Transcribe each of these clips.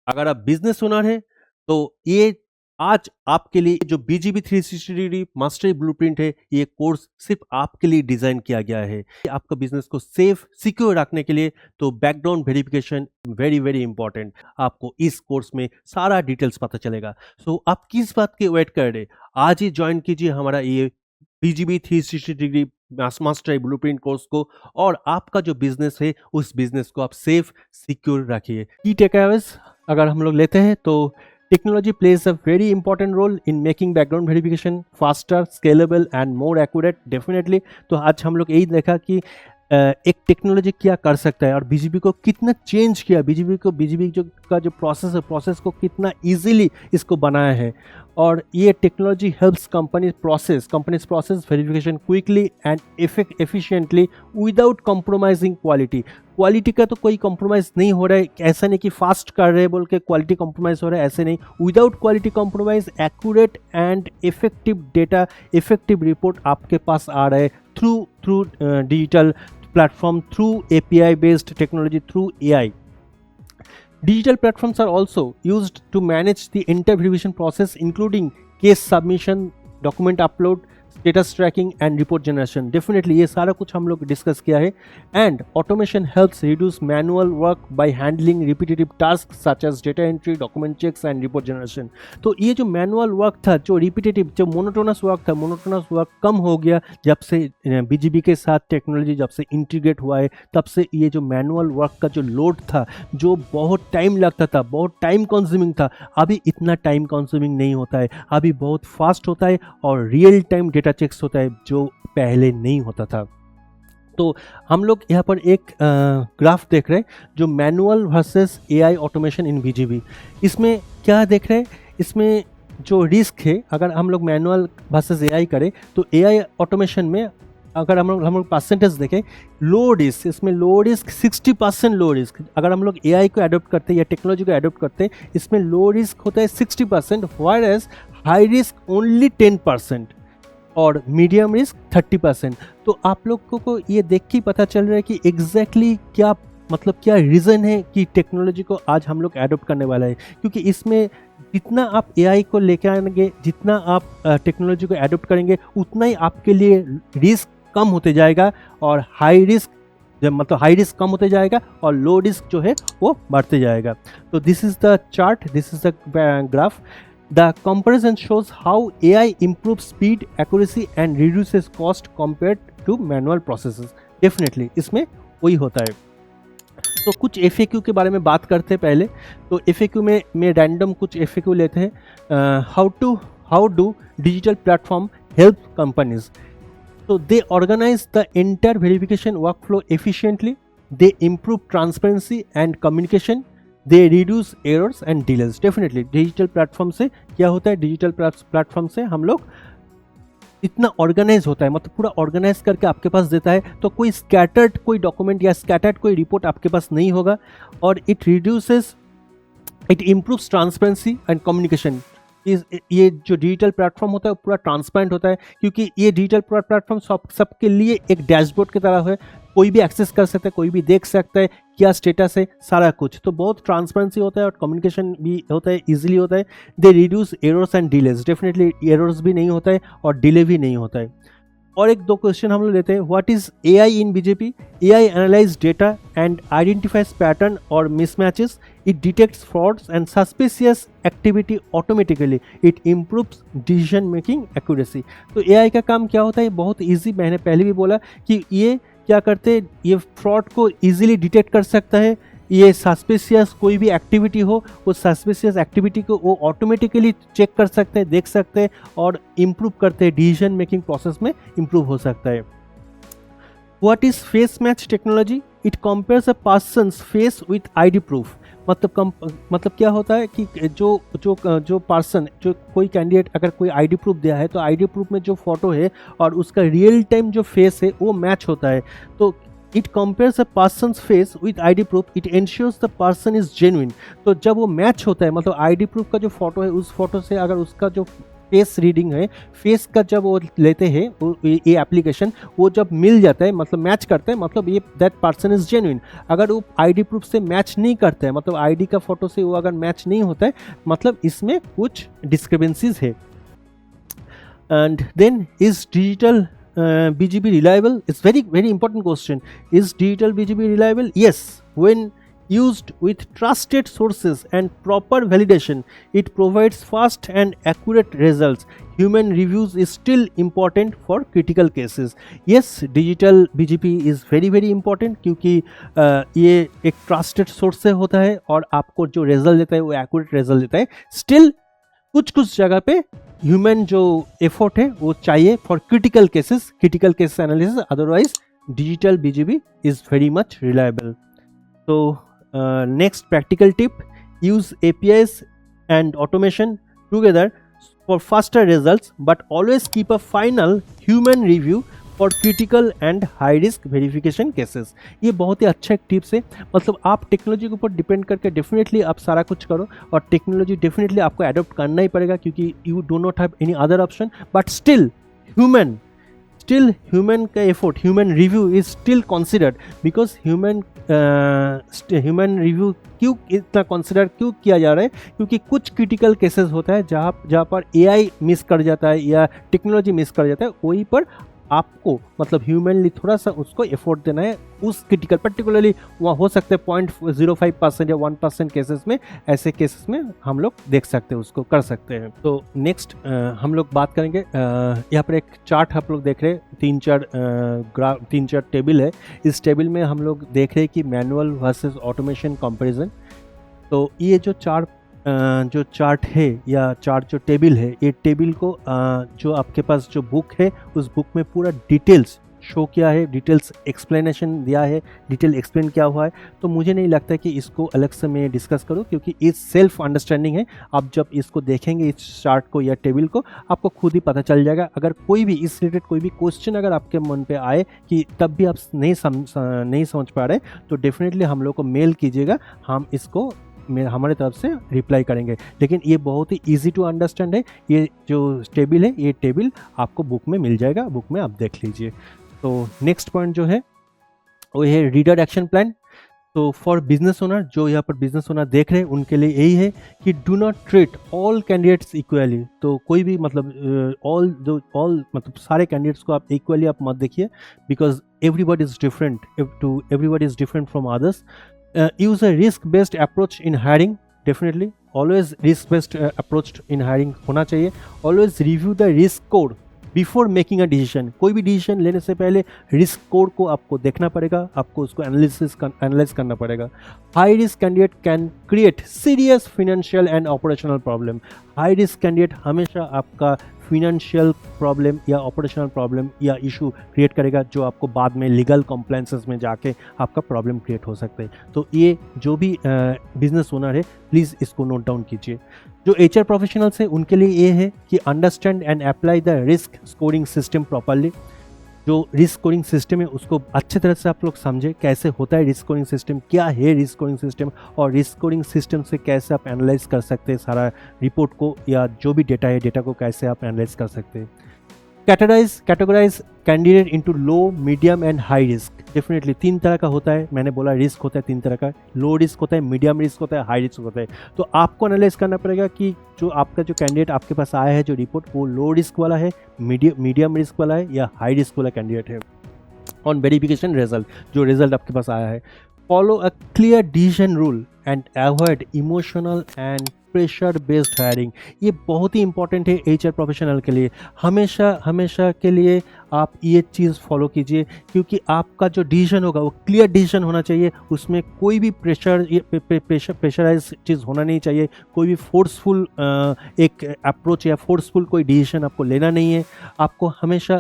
अगर आप business owner हैं तो ये आज आपके लिए जो बीजीबी 360 डिग्री मास्टरी ब्लूप्रिंट है, ये कोर्स सिर्फ आपके लिए डिजाइन किया गया है आपका बिजनेस को सेफ सिक्योर रखने के लिए। तो background verification very very important, आपको इस कोर्स में सारा डिटेल्स पता चलेगा। सो आप किस बात की वेट कर रहे, आज ही ज्वाइन कीजिए हमारा ये BGB 360 degree mastery blueprint course को, और आपका जो बिजनेस है उस बिजनेस को आप सेफ सिक्योर रखिए। की टेकअवेज अगर हम लोग लेते हैं तो technology plays a very important role in making background verification faster, scalable and more accurate. Definitely तो आज हम लोग यही देखा कि एक टेक्नोलॉजी क्या कर सकता है और बीजीबी को कितना चेंज किया, बीजीबी जो का जो प्रोसेस है, प्रोसेस को कितना इजीली इसको बनाया है। और ये technology helps companies process verification quickly and efficiently without compromising quality का तो कोई कॉम्प्रोमाइज़ नहीं हो रहा है। ऐसा नहीं कि फास्ट कर रहे हैं बोल के क्वालिटी कॉम्प्रोमाइज़ हो रहा है, ऐसे नहीं। Without quality compromise accurate and effective data, effective report आपके पास आ रहा है through digital platform, through API based technology, through AI. Digital platforms are also used to manage the entire revision process, including case submission, document upload, status tracking and report generation. Definitely ये सारा कुछ हम लोग discuss किया है। And automation helps reduce manual work by handling repetitive task such as data entry, document checks and report generation. तो ये जो मैनुअल वर्क था, जो रिपीटेटिव, जो मोनोटोनस वर्क था, मोनोटोनस वर्क कम हो गया जब से बीजीबी के साथ टेक्नोलॉजी जब से इंटीग्रेट हुआ है। तब से ये जो मैनुअल वर्क का जो लोड था, जो बहुत टाइम लगता था, बहुत टाइम कंज्यूमिंग था, अभी इतना टाइम कंज्यूमिंग नहीं होता है। अभी बहुत फास्ट होता है और रियल टाइम डेटा चेक्स होता है, जो पहले नहीं होता था। तो हम लोग यहाँ पर एक ग्राफ देख रहे हैं जो मैनुअल वर्सेस एआई ऑटोमेशन इन बीजीबी। इसमें क्या देख रहे हैं, इसमें जो रिस्क है, अगर हम लोग मैनुअल वर्सेस एआई करें तो एआई ऑटोमेशन में अगर हम लोग परसेंटेज देखें, लो रिस्क, इसमें लो रिस्क 60% लो रिस्क। अगर हम लोग एआई को अडोप्ट करते हैं या टेक्नोलॉजी को अडोप्ट करते हैं, इसमें लो रिस्क होता है 60%, while as high risk only 10% और मीडियम रिस्क 30%। तो आप लोगों को ये देख के पता चल रहा है कि एग्जैक्टली क्या मतलब क्या रीज़न है कि टेक्नोलॉजी को आज हम लोग अडोप्ट करने वाला है। क्योंकि इसमें जितना आप एआई को लेकर आएंगे, जितना आप टेक्नोलॉजी को अडोप्ट करेंगे, उतना ही आपके लिए रिस्क कम होते जाएगा और हाई रिस्क हाई रिस्क कम होते जाएगा और लो रिस्क जो है वो बढ़ते जाएगा। तो this is the chart, this is the graph. The comparison shows how AI improves speed, accuracy and reduces cost compared to manual processes. Definitely इसमें वही होता है। तो कुछ FAQ के बारे में बात करते हैं पहले। तो FAQ में रैंडम कुछ FAQ लेते हैं। How do digital platform help companies? So they organize the entire verification workflow efficiently. They improve transparency and communication. They reduce errors and delays. Definitely digital platform से क्या होता है, डिजिटल प्लेटफॉर्म से हम लोग इतना ऑर्गेनाइज होता है, मतलब पूरा ऑर्गेनाइज करके आपके पास देता है। तो कोई स्कैटर्ड कोई डॉक्यूमेंट या स्कैटर्ड कोई रिपोर्ट आपके पास नहीं होगा। और it improves transparency and communication. ये जो डिजिटल प्लेटफॉर्म होता है वो पूरा ट्रांसपेरेंट होता है, क्योंकि ये डिजिटल प्लेटफॉर्म सबके लिए एक डैशबोर्ड की तरह है। कोई भी एक्सेस कर सकता है, कोई भी देख सकता है क्या स्टेटस है, सारा कुछ। तो बहुत ट्रांसपेरेंसी होता है और कम्युनिकेशन भी होता है, इजीली होता है। They reduce errors and delays. Definitely errors भी नहीं होता है और डिले भी नहीं होता है। और एक दो क्वेश्चन हम लोग लेते हैं। What is AI in BJP? AI analyse data and identifies pattern और mismatches. It detects frauds and suspicious activity automatically. It improves decision making accuracy. तो एआई का काम क्या होता है, बहुत ईजी। मैंने पहले भी बोला कि ये क्या करते हैं, ये फ्रॉड को इजीली डिटेक्ट कर सकता है। ये सस्पिशियस कोई भी एक्टिविटी हो, वो सस्पिशियस एक्टिविटी को वो ऑटोमेटिकली चेक कर सकते हैं, देख सकते हैं और इम्प्रूव करते हैं। डिसीजन मेकिंग प्रोसेस में इम्प्रूव हो सकता है। What is face match technology? It compares a persons face with ID proof. मतलब क्या होता है कि जो पर्सन, जो कोई कैंडिडेट अगर कोई आईडी प्रूफ दिया है तो आईडी प्रूफ में जो फोटो है और उसका रियल टाइम जो फेस है वो मैच होता है। तो it compares a persons face with ID proof. It ensures the person is genuine. तो जब वो मैच होता है, मतलब आईडी प्रूफ का जो फोटो है उस फोटो से अगर उसका जो फेस रीडिंग है, फेस का जब वो लेते हैं ये एप्लीकेशन, वो जब मिल जाता है मतलब मैच करता है, मतलब ये दैट पर्सन इज जेन्युइन। अगर वो आईडी प्रूफ से मैच नहीं करता है, मतलब आईडी का फोटो से वो अगर मैच नहीं होता है, मतलब इसमें कुछ डिस्क्रिपेंसीज है। And then is digital BGP reliable? It's very important question. Is digital BGP reliable? Yes, when used with trusted sources and proper validation, it provides fast and accurate results. Human reviews is still important for critical cases. Yes, digital BGP is very important क्योंकि ये एक trusted source से होता है और आपको जो result देता है वो accurate result देता है। Still कुछ जगह पे ह्यूमन जो एफर्ट है वो चाहिए for critical cases analysis, otherwise digital BGP is very much reliable. तो next practical tip, use APIs and automation together for faster results, but always keep a final human review for critical and high risk verification cases. ये बहुत ही अच्छा एक tips है, मतलब आप technology के ऊपर डिपेंड करके डेफिनेटली आप सारा कुछ करो, और टेक्नोलॉजी डेफिनेटली आपको अडॉप्ट करना ही पड़ेगा क्योंकि you do not have any other option, but still human का effort, human review is still considered, because human review क्यों इतना कंसिडर क्यों किया जा रहा है, क्योंकि कुछ क्रिटिकल केसेस होता है जहाँ पर AI मिस कर जाता है या टेक्नोलॉजी मिस कर जाता है, वहीं पर आपको मतलब ह्यूमनली थोड़ा सा उसको एफोर्ट देना है उस क्रिटिकल, पर्टिकुलरली वहाँ हो सकते हैं 0.05% या 1% केसेस में, ऐसे केसेस में हम लोग देख सकते हैं, उसको कर सकते हैं। तो नेक्स्ट हम लोग बात करेंगे, यहाँ पर एक चार्ट आप लोग देख रहे हैं, 3-4 टेबल है। इस टेबल में हम लोग देख रहे हैं कि मैनुअल वर्सेस ऑटोमेशन कंपैरिजन। तो ये जो चार्ट है या जो टेबल है, ये टेबल को जो आपके पास जो बुक है उस बुक में पूरा डिटेल्स शो किया है, डिटेल्स एक्सप्लेनेशन दिया है, डिटेल एक्सप्लेन किया हुआ है। तो मुझे नहीं लगता कि इसको अलग से मैं डिस्कस करूं, क्योंकि ये सेल्फ अंडरस्टैंडिंग है। आप जब इसको देखेंगे इस चार्ट को या टेबल को, आपको खुद ही पता चल जाएगा। अगर कोई भी इस रिलेटेड कोई भी क्वेश्चन अगर आपके मन पे आए कि तब भी आप नहीं समझ पा रहे, तो डेफिनेटली हम लोग को मेल कीजिएगा, हम इसको हमारे तरफ से रिप्लाई करेंगे। लेकिन ये बहुत ही इजी टू अंडरस्टैंड है। ये जो टेबल है, ये टेबल आपको बुक में मिल जाएगा, बुक में आप देख लीजिए। तो नेक्स्ट पॉइंट जो है वो है रीडर एक्शन प्लान। तो फॉर बिजनेस ओनर, जो यहाँ पर बिजनेस ओनर देख रहे हैं उनके लिए यही है कि do not treat all candidates equally. तो कोई भी मतलब मतलब सारे कैंडिडेट्स को आप इक्वली आप मत देखिए, because everybody is different from others. Use a risk-based approach in hiring. Definitely, always risk-based approach in hiring होना चाहिए। Always review the risk code before making a decision. कोई भी डिसीजन लेने से पहले रिस्क कोड को आपको देखना पड़ेगा, आपको उसको एनालाइज करना पड़ेगा। High risk candidate can create serious financial and operational problem. High risk candidate हमेशा आपका फिनेंशियल प्रॉब्लम या ऑपरेशनल प्रॉब्लम या इशू क्रिएट करेगा, जो आपको बाद में लीगल कॉम्प्लायंसेस में जाके आपका प्रॉब्लम क्रिएट हो सकता है। तो ये जो भी बिजनेस ओनर है, प्लीज़ इसको नोट डाउन कीजिए। जो HR प्रोफेशनल्स है उनके लिए ये है कि understand and apply the risk scoring system properly. जो रिस्क स्कोरिंग सिस्टम है उसको अच्छे तरह से आप लोग समझे, कैसे होता है रिस्क स्कोरिंग सिस्टम, क्या है रिस्क स्कोरिंग सिस्टम, और रिस्क स्कोरिंग सिस्टम से कैसे आप एनालाइज कर सकते हैं सारा रिपोर्ट को, या जो भी डेटा है डेटा को कैसे आप एनालाइज कर सकते हैं। Categorise candidate into low, medium and high risk. Definitely 3 तरह का होता है, मैंने बोला रिस्क होता है 3 तरह का, लो रिस्क होता है, मीडियम रिस्क होता है, हाई रिस्क होता है। तो आपको एनालाइज करना पड़ेगा कि जो आपका जो कैंडिडेट आपके पास आया है जो रिपोर्ट, वो लो रिस्क वाला है, मीडियम रिस्क वाला है, या हाई रिस्क वाला कैंडिडेट है। ऑन वेरिफिकेशन रिजल्ट, जो रिजल्ट आपके पास आया है, follow a clear decision rule and avoid emotional and pressure based hiring. ये बहुत ही इंपॉर्टेंट है HR प्रोफेशनल के लिए। हमेशा के लिए आप ये चीज़ फॉलो कीजिए, क्योंकि आपका जो डिसीजन होगा वो क्लियर डिसीजन होना चाहिए। उसमें कोई भी प्रेशराइज चीज़ होना नहीं चाहिए, कोई भी फोर्सफुल एक अप्रोच या फोर्सफुल कोई डिसीजन आपको लेना नहीं है। आपको हमेशा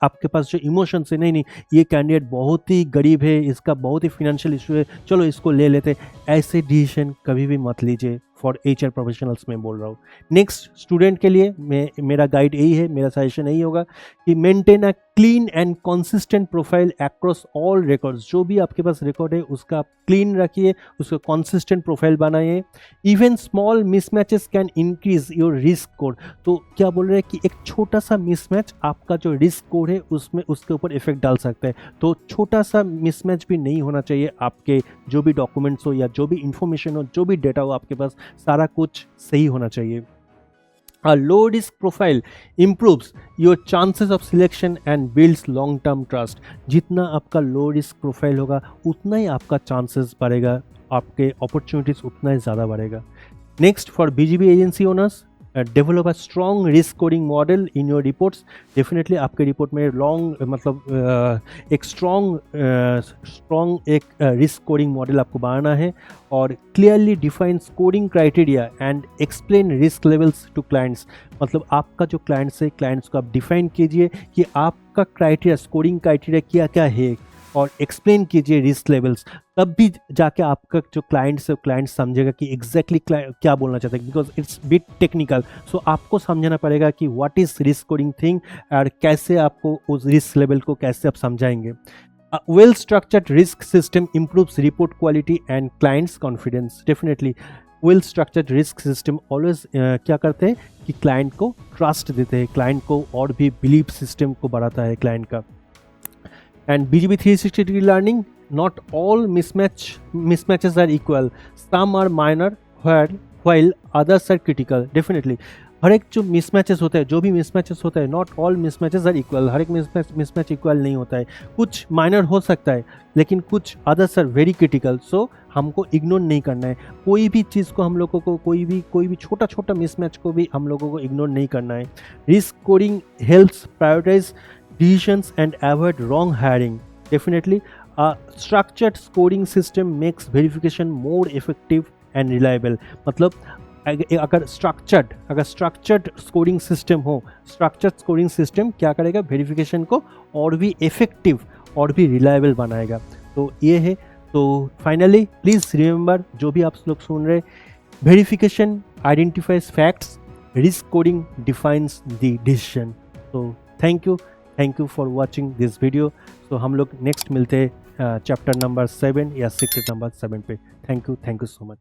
आपके पास जो इमोशंस है, नहीं ये कैंडिडेट बहुत ही गरीब है, इसका बहुत ही फिनेंशियल इशू है, चलो इसको ले लेते, ऐसे डिसीजन कभी भी मत लीजिए। फॉर HR प्रोफेशनल्स में बोल रहा हूँ। नेक्स्ट, स्टूडेंट के लिए मेरा गाइड यही है, मेरा सजेशन यही होगा कि maintain a clean and consistent profile across all records, जो भी आपके पास रिकॉर्ड है उसका आप क्लीन रखिए, उसका कंसिस्टेंट प्रोफाइल बनाइए। Even small mismatches can increase your risk score. तो क्या बोल रहे हैं कि एक छोटा सा मिसमैच आपका जो रिस्क स्कोर है उसमें उसके ऊपर इफेक्ट डाल सकता है। तो छोटा सा मिसमैच भी नहीं होना चाहिए, आपके जो भी डॉक्यूमेंट्स हो या जो भी इंफॉर्मेशन हो, जो भी डेटा हो आपके पास, सारा कुछ सही होना चाहिए। A low risk profile improves your chances of selection and builds long term trust। जितना आपका लो रिस्क प्रोफाइल होगा उतना ही आपका चांसेस बढ़ेगा, आपके अपॉर्चुनिटीज उतना ही ज़्यादा बढ़ेगा। Next, for BGV agency owners, develop a strong risk scoring model in your reports. Definitely आपके रिपोर्ट में लॉन्ग एक स्ट्रॉन्ग एक रिस्क स्कोरिंग मॉडल आपको बनाना है, और clearly define scoring criteria and explain risk levels to clients. मतलब आपका जो क्लाइंट्स है, क्लाइंट्स को आप डिफाइन कीजिए कि आपका क्राइटेरिया, स्कोरिंग क्राइटेरिया क्या क्या है, और एक्सप्लेन कीजिए रिस्क लेवल्स। तब भी जाके आपका जो क्लाइंट्स है, क्लाइंट समझेगा कि एग्जैक्टली क्या बोलना चाहते हैं, बिकॉज इट्स बिट टेक्निकल। सो आपको समझना पड़ेगा कि what is risk scoring thing, और कैसे आपको उस रिस्क लेवल को कैसे आप समझाएंगे। Well structured risk system improves report quality and clients confidence. Definitely well structured risk system always क्या करते हैं कि क्लाइंट को ट्रस्ट देते हैं, क्लाइंट को और भी बिलीव सिस्टम को बढ़ाता है क्लाइंट का। And BGB 360 degree learning, not all mismatches are equal. Some are minor while others are critical. Definitely हर एक जो मिसमैचेस होता है, जो भी मिसमैचेस होता है, नॉट ऑल मिसमैचेस आर इक्वल। हर एक मिसमैच इक्वल नहीं होता है, कुछ माइनर हो सकता है लेकिन कुछ अदर्स आर वेरी क्रिटिकल। सो हमको इग्नोर नहीं करना है, कोई भी चीज़ को हम लोगों को, कोई भी छोटा छोटा मिसमैच को भी हम लोगों को इग्नोर नहीं करना है। Risk scoring helps prioritise decisions and avoid wrong hiring. Definitely, a structured scoring system makes verification more effective and reliable. मतलब अगर स्ट्रक्चर्ड स्कोरिंग सिस्टम हो, स्ट्रक्चर्ड स्कोरिंग सिस्टम क्या करेगा, वेरिफिकेशन को और भी इफेक्टिव और भी रिलायबल बनाएगा। तो ये है। तो फाइनली प्लीज़ रिमेंबर, जो भी आप लोग सुन रहे, verification identifies facts, risk scoring defines the decision. तो thank you for watching this video. तो हम लोग नेक्स्ट मिलते हैं चैप्टर नंबर 7 या सीक्रेट नंबर 7 पे। Thank you so much.